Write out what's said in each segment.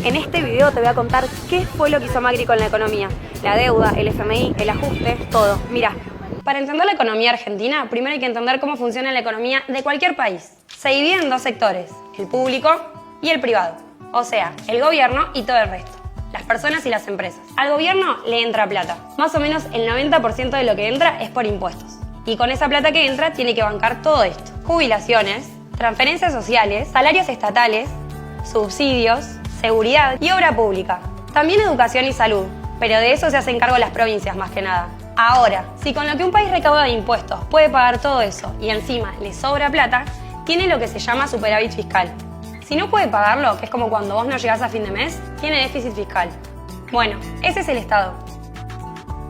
En este video te voy a contar qué fue lo que hizo Macri con la economía. La deuda, el FMI, el ajuste, todo. Mirá, para entender la economía argentina, primero hay que entender cómo funciona la economía de cualquier país. Se divide en dos sectores, el público y el privado. O sea, el gobierno y todo el resto. Las personas y las empresas. Al gobierno le entra plata. Más o menos el 90% de lo que entra es por impuestos. Y con esa plata que entra tiene que bancar todo esto. Jubilaciones, transferencias sociales, salarios estatales, subsidios, seguridad y obra pública. También educación y salud, pero de eso se hacen cargo las provincias más que nada. Ahora, si con lo que un país recauda de impuestos puede pagar todo eso y encima le sobra plata, tiene lo que se llama superávit fiscal. Si no puede pagarlo, que es como cuando vos no llegás a fin de mes, tiene déficit fiscal. Bueno, ese es el Estado.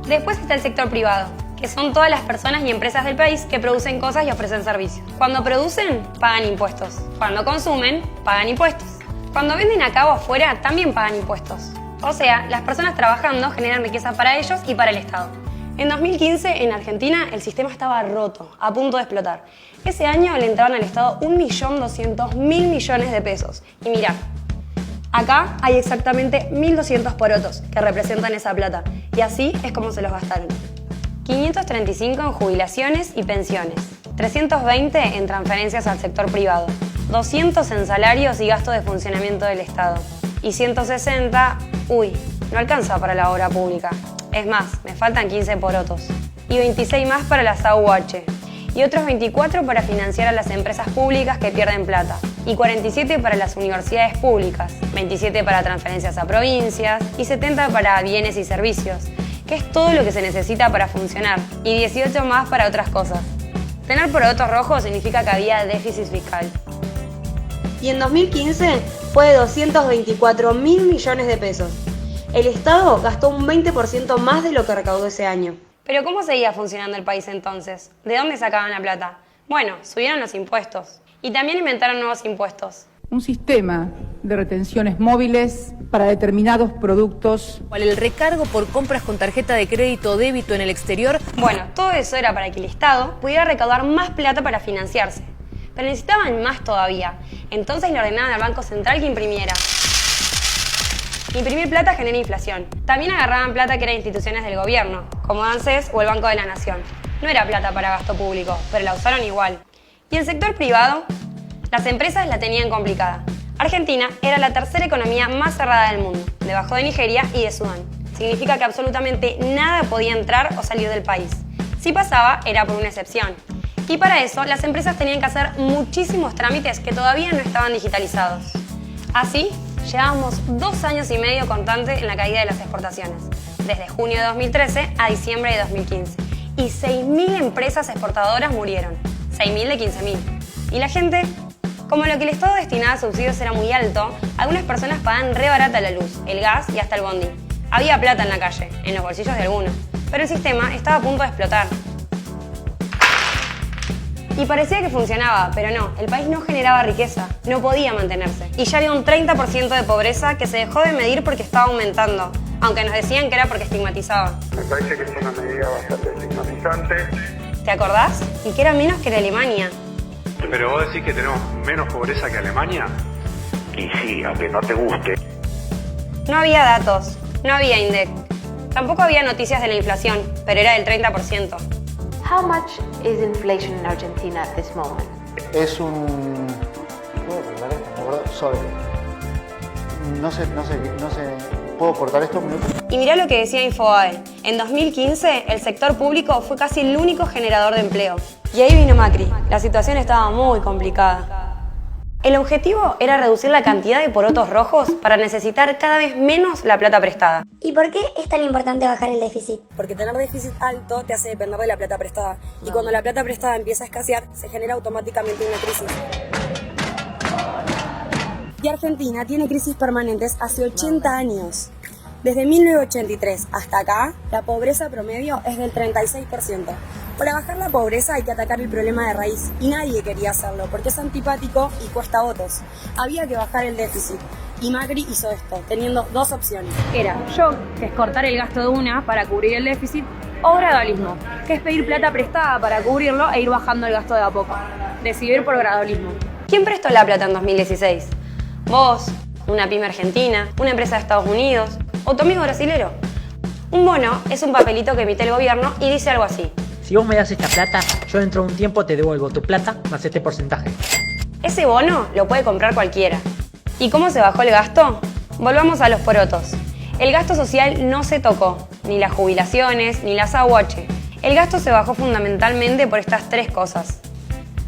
Después está el sector privado, que son todas las personas y empresas del país que producen cosas y ofrecen servicios. Cuando producen, pagan impuestos. Cuando consumen, pagan impuestos. Cuando venden acá o afuera, también pagan impuestos. O sea, las personas trabajando generan riqueza para ellos y para el Estado. En 2015, en Argentina, el sistema estaba roto, a punto de explotar. Ese año le entraban al Estado 1.200.000 millones de pesos. Y mirá, acá hay exactamente 1.200 porotos que representan esa plata. Y así es como se los gastaron. 535 en jubilaciones y pensiones, 320 en transferencias al sector privado, 200 en salarios y gastos de funcionamiento del Estado. Y 160, no alcanza para la obra pública. Es más, me faltan 15 porotos. Y 26 más para las AUH. Y otros 24 para financiar a las empresas públicas que pierden plata. Y 47 para las universidades públicas. 27 para transferencias a provincias. Y 70 para bienes y servicios, que es todo lo que se necesita para funcionar. Y 18 más para otras cosas. Tener porotos rojos significa que había déficit fiscal. Y en 2015 fue de 224.000 millones de pesos. El Estado gastó un 20% más de lo que recaudó ese año. ¿Pero cómo seguía funcionando el país entonces? ¿De dónde sacaban la plata? Bueno, subieron los impuestos. Y también inventaron nuevos impuestos. Un sistema de retenciones móviles para determinados productos. El recargo por compras con tarjeta de crédito o débito en el exterior. Bueno, todo eso era para que el Estado pudiera recaudar más plata para financiarse. Pero necesitaban más todavía. Entonces le ordenaban al Banco Central que imprimiera. Imprimir plata genera inflación. También agarraban plata que era de instituciones del gobierno, como ANSES o el Banco de la Nación. No era plata para gasto público, pero la usaron igual. Y el sector privado, las empresas la tenían complicada. Argentina era la tercera economía más cerrada del mundo, debajo de Nigeria y de Sudán. Significa que absolutamente nada podía entrar o salir del país. Si pasaba, era por una excepción. Y para eso, las empresas tenían que hacer muchísimos trámites que todavía no estaban digitalizados. Así, llevábamos 2 años y medio constante en la caída de las exportaciones, desde junio de 2013 a diciembre de 2015. Y 6.000 empresas exportadoras murieron, 6.000 de 15.000. ¿Y la gente? Como lo que el Estado destinaba a subsidios era muy alto, algunas personas pagaban re barata la luz, el gas y hasta el bondi. Había plata en la calle, en los bolsillos de algunos, pero el sistema estaba a punto de explotar. Y parecía que funcionaba, pero no, el país no generaba riqueza, no podía mantenerse. Y ya había un 30% de pobreza que se dejó de medir porque estaba aumentando, aunque nos decían que era porque estigmatizaba. Me parece que es una medida bastante estigmatizante. ¿Te acordás? Y que era menos que en Alemania. ¿Pero vos decís que tenemos menos pobreza que Alemania? Y sí, aunque no te guste. No había datos, no había INDEC. Tampoco había noticias de la inflación, pero era del 30%. How much is inflation in Argentina at this moment? Es un... No sé, ¿puedo cortar esto un minuto? Y mirá lo que decía Infobae. En 2015, el sector público fue casi el único generador de empleo. Y ahí vino Macri. La situación estaba muy complicada. El objetivo era reducir la cantidad de porotos rojos para necesitar cada vez menos la plata prestada. ¿Y por qué es tan importante bajar el déficit? Porque tener déficit alto te hace depender de la plata prestada. Y cuando la plata prestada empieza a escasear, se genera automáticamente una crisis. Y Argentina tiene crisis permanentes hace 80 años. Desde 1983 hasta acá, la pobreza promedio es del 36%. Para bajar la pobreza hay que atacar el problema de raíz, y nadie quería hacerlo porque es antipático y cuesta votos. Había que bajar el déficit, y Macri hizo esto, teniendo 2 opciones. Era shock, que es cortar el gasto de una para cubrir el déficit, o gradualismo, que es pedir plata prestada para cubrirlo e ir bajando el gasto de a poco. Decidir por gradualismo. ¿Quién prestó la plata en 2016? Vos, una pyme argentina, una empresa de Estados Unidos o tu amigo brasilero. Un bono es un papelito que emite el gobierno y dice algo así. Si vos me das esta plata, yo dentro de un tiempo te devuelvo tu plata más este porcentaje. Ese bono lo puede comprar cualquiera. ¿Y cómo se bajó el gasto? Volvamos a los porotos. El gasto social no se tocó, ni las jubilaciones, ni las AUH. El gasto se bajó fundamentalmente por estas tres cosas.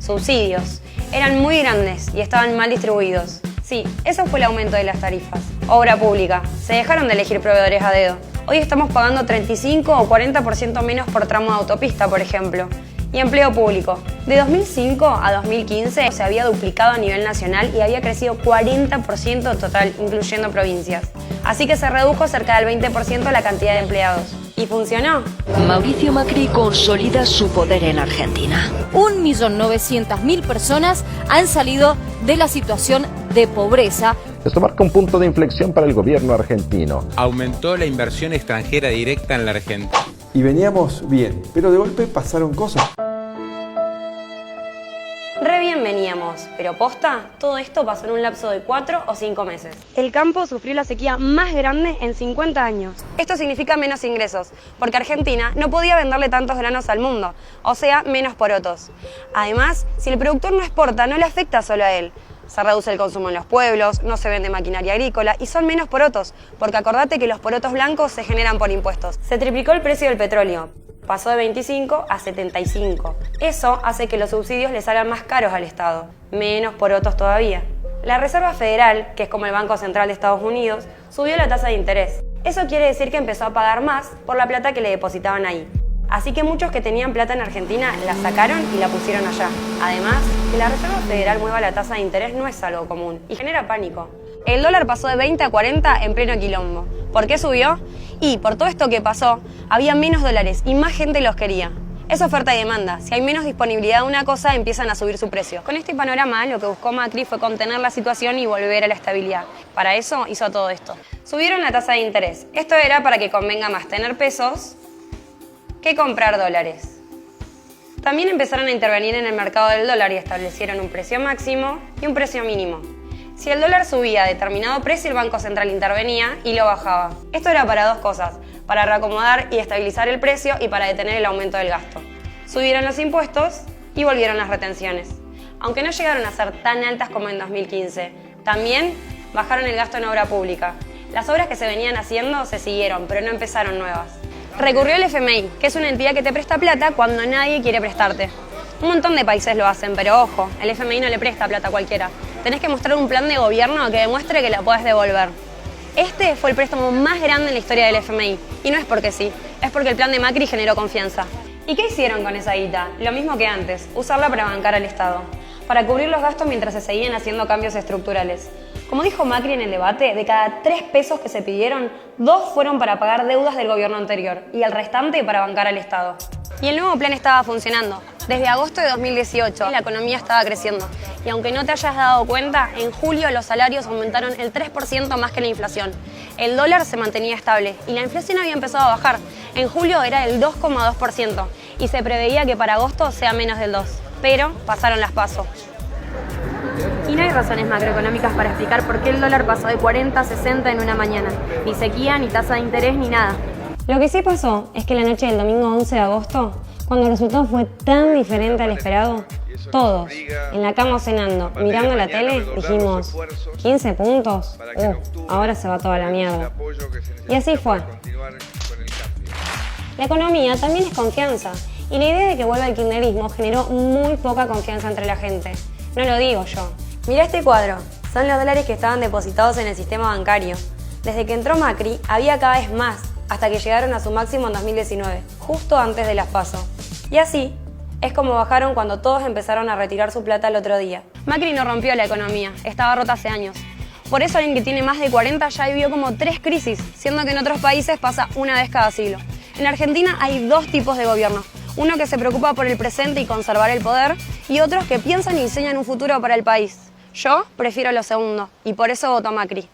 Subsidios. Eran muy grandes y estaban mal distribuidos. Sí, eso fue el aumento de las tarifas. Obra pública. Se dejaron de elegir proveedores a dedo. Hoy estamos pagando 35 o 40% menos por tramo de autopista, por ejemplo. Y empleo público. De 2005 a 2015 se había duplicado a nivel nacional y había crecido 40% total, incluyendo provincias. Así que se redujo cerca del 20% la cantidad de empleados. ¿Y funcionó? Mauricio Macri consolida su poder en Argentina. 1.900.000 personas han salido de la situación de pobreza. Esto marca un punto de inflexión para el gobierno argentino. Aumentó la inversión extranjera directa en la Argentina. Y veníamos bien, pero de golpe pasaron cosas. Re bien veníamos, pero posta, todo esto pasó en un lapso de 4 o 5 meses. El campo sufrió la sequía más grande en 50 años. Esto significa menos ingresos, porque Argentina no podía venderle tantos granos al mundo, o sea, menos porotos. Además, si el productor no exporta, no le afecta solo a él. Se reduce el consumo en los pueblos, no se vende maquinaria agrícola y son menos porotos, porque acordate que los porotos blancos se generan por impuestos. Se triplicó el precio del petróleo. Pasó de 25 a 75. Eso hace que los subsidios le salgan más caros al Estado. Menos porotos todavía. La Reserva Federal, que es como el Banco Central de Estados Unidos, subió la tasa de interés. Eso quiere decir que empezó a pagar más por la plata que le depositaban ahí. Así que muchos que tenían plata en Argentina la sacaron y la pusieron allá. Además, que la Reserva Federal mueva la tasa de interés no es algo común y genera pánico. El dólar pasó de 20 a 40 en pleno quilombo. ¿Por qué subió? Y por todo esto que pasó, había menos dólares y más gente los quería. Es oferta y demanda. Si hay menos disponibilidad de una cosa, empiezan a subir su precio. Con este panorama, lo que buscó Macri fue contener la situación y volver a la estabilidad. Para eso hizo todo esto. Subieron la tasa de interés. Esto era para que convenga más tener pesos que comprar dólares. También empezaron a intervenir en el mercado del dólar y establecieron un precio máximo y un precio mínimo. Si el dólar subía a determinado precio, el Banco Central intervenía y lo bajaba. Esto era para dos cosas, para reacomodar y estabilizar el precio y para detener el aumento del gasto. Subieron los impuestos y volvieron las retenciones. Aunque no llegaron a ser tan altas como en 2015, también bajaron el gasto en obra pública. Las obras que se venían haciendo se siguieron, pero no empezaron nuevas. Recurrió el FMI, que es una entidad que te presta plata cuando nadie quiere prestarte. Un montón de países lo hacen, pero ojo, el FMI no le presta plata a cualquiera. Tenés que mostrar un plan de gobierno que demuestre que la podés devolver. Este fue el préstamo más grande en la historia del FMI. Y no es porque sí, es porque el plan de Macri generó confianza. ¿Y qué hicieron con esa guita? Lo mismo que antes, usarla para bancar al Estado. Para cubrir los gastos mientras se seguían haciendo cambios estructurales. Como dijo Macri en el debate, de cada 3 pesos que se pidieron, 2 fueron para pagar deudas del gobierno anterior y el restante para bancar al Estado. Y el nuevo plan estaba funcionando. Desde agosto de 2018 la economía estaba creciendo. Y aunque no te hayas dado cuenta, en julio los salarios aumentaron el 3% más que la inflación. El dólar se mantenía estable y la inflación había empezado a bajar. En julio era el 2,2% y se preveía que para agosto sea menos del 2%. Pero pasaron las PASO. Y no hay razones macroeconómicas para explicar por qué el dólar pasó de 40 a 60 en una mañana. Ni sequía, ni tasa de interés, ni nada. Lo que sí pasó es que la noche del domingo 11 de agosto, cuando el resultado fue tan diferente al esperado, todos, en la cama cenando, mirando la tele, dijimos, 15 puntos, ahora se va toda la mierda. Y así fue. La economía también es confianza, y la idea de que vuelva el kirchnerismo generó muy poca confianza entre la gente. No lo digo yo. Mirá este cuadro, son los dólares que estaban depositados en el sistema bancario. Desde que entró Macri, había cada vez más, hasta que llegaron a su máximo en 2019, justo antes de las PASO. Y así es como bajaron cuando todos empezaron a retirar su plata el otro día. Macri no rompió la economía, estaba rota hace años. Por eso alguien que tiene más de 40 ya vivió como 3 crisis, siendo que en otros países pasa una vez cada siglo. En Argentina hay 2 tipos de gobierno. Uno que se preocupa por el presente y conservar el poder, y otros que piensan y diseñan un futuro para el país. Yo prefiero lo segundo, y por eso voto a Macri.